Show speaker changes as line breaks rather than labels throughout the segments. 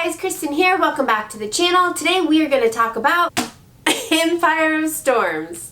guys, Kristen here. Welcome back to the channel. Today we are going to talk about Empire of Storms.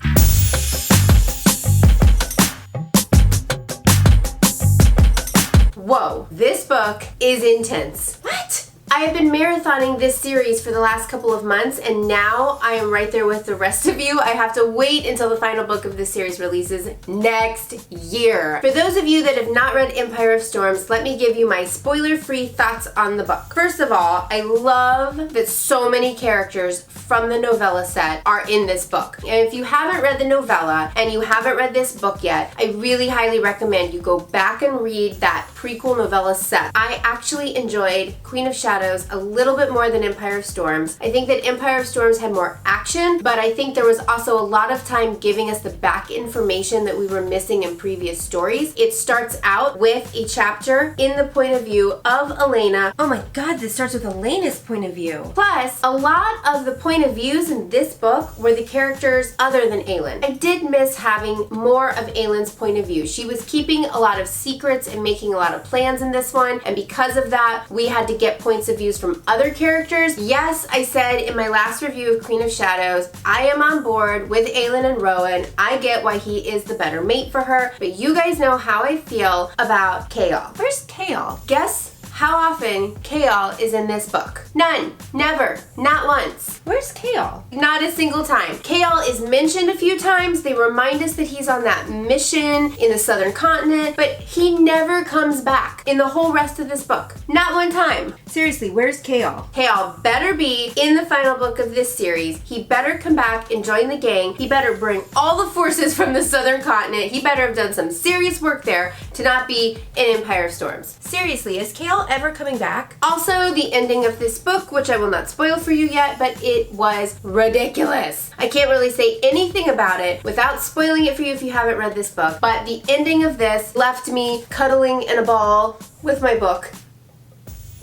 Whoa, this book is intense. What? I have been marathoning this series for the last couple of months, and now I am right there with the rest of you. I have to wait until the final book of this series releases next year. For those of you that have not read Empire of Storms, let me give you my spoiler-free thoughts on the book. First of all, I love that so many characters from the novella set are in this book. And if you haven't read the novella and you haven't read this book yet, I really highly recommend you go back and read that prequel novella set. I actually enjoyed Queen of Shadows a little bit more than Empire of Storms. I think that Empire of Storms had more action, but I think there was also a lot of time giving us the back information that we were missing in previous stories. It starts out with a chapter in the point of view of Elena. Oh my god, this starts with Elena's point of view. Plus, a lot of the point of views in this book were the characters other than Aelin. I did miss having more of Aelin's point of view. She was keeping a lot of secrets and making a lot of plans in this one, and because of that, we had to get points of views from other characters. Yes, I said in my last review of Queen of Shadows, I am on board with Aelin and Rowan. I get why he is the better mate for her, but you guys know how I feel about Chaol. Where's Chaol? Guess how often Chaol is in this book? None. Never. Not once. Where's Chaol? Not a single time. Chaol is mentioned a few times. They remind us that he's on that mission in the southern continent, but he never comes back in the whole rest of this book. Not one time. Seriously, where's Chaol? Chaol better be in the final book of this series. He better come back and join the gang. He better bring all the forces from the southern continent. He better have done some serious work there to not be in Empire of Storms. Seriously, is Chaol ever coming back? Also, the ending of this book, which I will not spoil for you yet, but it was ridiculous. I can't really say anything about it without spoiling it for you if you haven't read this book, but the ending of this left me cuddling in a ball with my book.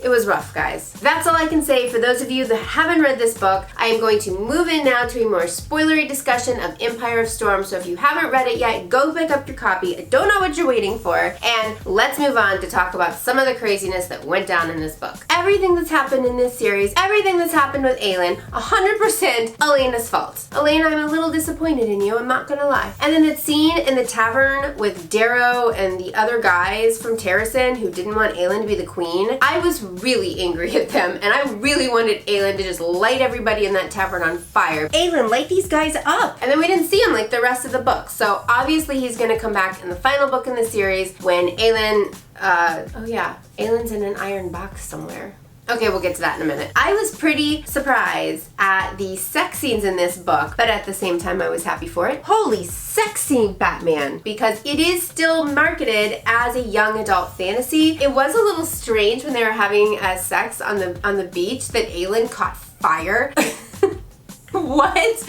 It was rough, guys. That's all I can say for those of you that haven't read this book. I am going to move in now to a more spoilery discussion of Empire of Storms, so if you haven't read it yet, go pick up your copy. I don't know what you're waiting for, and let's move on to talk about some of the craziness that went down in this book. Everything that's happened in this series, everything that's happened with Aelin, 100% Elena's fault. Elena, I'm a little disappointed in you, I'm not gonna lie. And then that scene in the tavern with Darrow and the other guys from Terrasen who didn't want Aelin to be the queen, I was really angry at them, and I really wanted Aelin to just light everybody in that tavern on fire. Aelin, light these guys up! And then we didn't see him like the rest of the book, so obviously he's gonna come back in the final book in the series when Aelin, oh yeah, Aelin's in an iron box somewhere. Okay, we'll get to that in a minute. I was pretty surprised at the sex scenes in this book, but at the same time I was happy for it. Holy sex scene, Batman! Because it is still marketed as a young adult fantasy. It was a little strange when they were having sex on the beach that Aelin caught fire. What?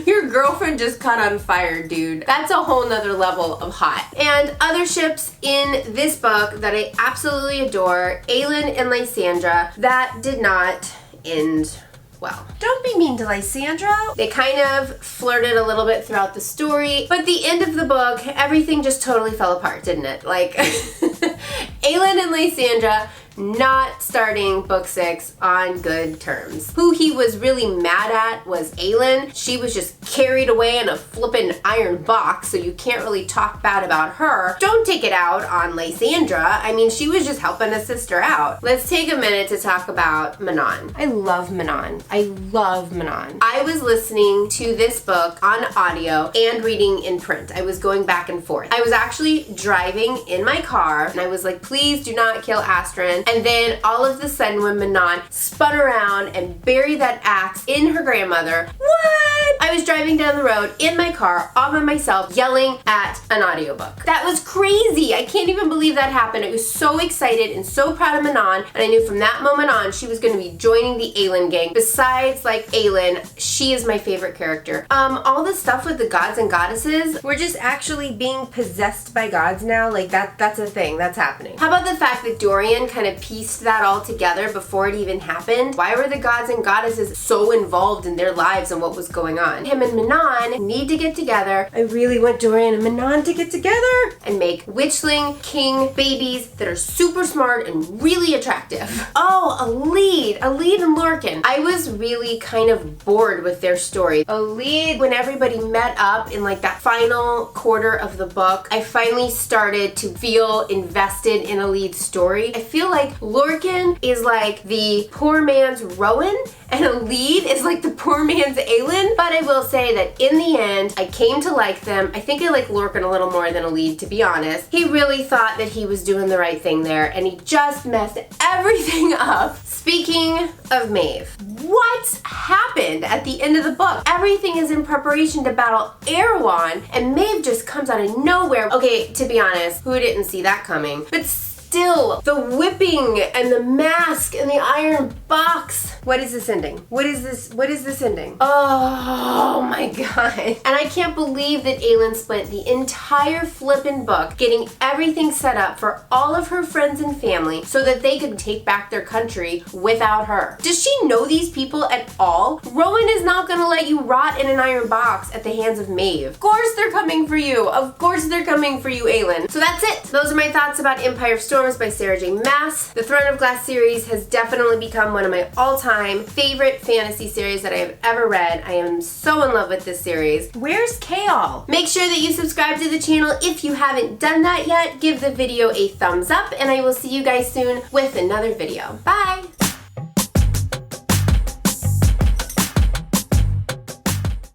Your girlfriend just caught on fire, dude. That's a whole nother level of hot. And other ships in this book that I absolutely adore, Aelin and Lysandra, that did not end well. Don't be mean to Lysandra. They kind of flirted a little bit throughout the story, but the end of the book, everything just totally fell apart, didn't it? Like, Aelin and Lysandra not starting book 6 on good terms. Who he was really mad at was Aelin. She was just carried away in a flippin' iron box, so you can't really talk bad about her. Don't take it out on Lysandra. I mean, she was just helping a sister out. Let's take a minute to talk about Manon. I love Manon. I love Manon. I was listening to this book on audio and reading in print. I was going back and forth. I was actually driving in my car, and I was like, please do not kill Astrid. And then all of a sudden when Manon spun around and buried that axe in her grandmother, what? I was driving down the road in my car all by myself yelling at an audiobook. That was crazy. I can't even believe that happened. I was so excited and so proud of Manon, and I knew from that moment on she was going to be joining the Aelin gang. Besides, like, Aelin, she is my favorite character. All the stuff with the gods and goddesses, we're just actually being possessed by gods now. Like, that's a thing. That's happening. How about the fact that Dorian kind of like pieced that all together before it even happened. Why were the gods and goddesses so involved in their lives and what was going on? Him and Manon need to get together. I really want Dorian and Manon to get together and make witchling king babies that are super smart and really attractive. Oh, Alid and Lorcan. I was really kind of bored with their story. Alid, when everybody met up in like that final quarter of the book, I finally started to feel invested in Alid's story. I feel like Lorcan is like the poor man's Rowan and Alid is like the poor man's Aelin. But I will say that in the end, I came to like them. I think I like Lorcan a little more than Alid, to be honest. He really thought that he was doing the right thing there, and he just messed everything up. Speaking of Maeve, what happened at the end of the book? Everything is in preparation to battle Erewhon, and Maeve just comes out of nowhere. Okay, to be honest, who didn't see that coming? But still, the whipping and the mask and the iron box. What is this ending? What is this ending? Oh my god. And I can't believe that Aelin spent the entire flippin' book getting everything set up for all of her friends and family so that they could take back their country without her. Does she know these people at all? Rowan is not gonna let you rot in an iron box at the hands of Maeve. Of course they're coming for you. Of course they're coming for you, Aelin. So that's it. Those are my thoughts about Empire of Storms by Sarah J. Maas. The Throne of Glass series has definitely become one of my all-time favorite fantasy series that I have ever read. I am so in love with this series. Where's Chaol? Make sure that you subscribe to the channel if you haven't done that yet. Give the video a thumbs up, and I will see you guys soon with another video. Bye!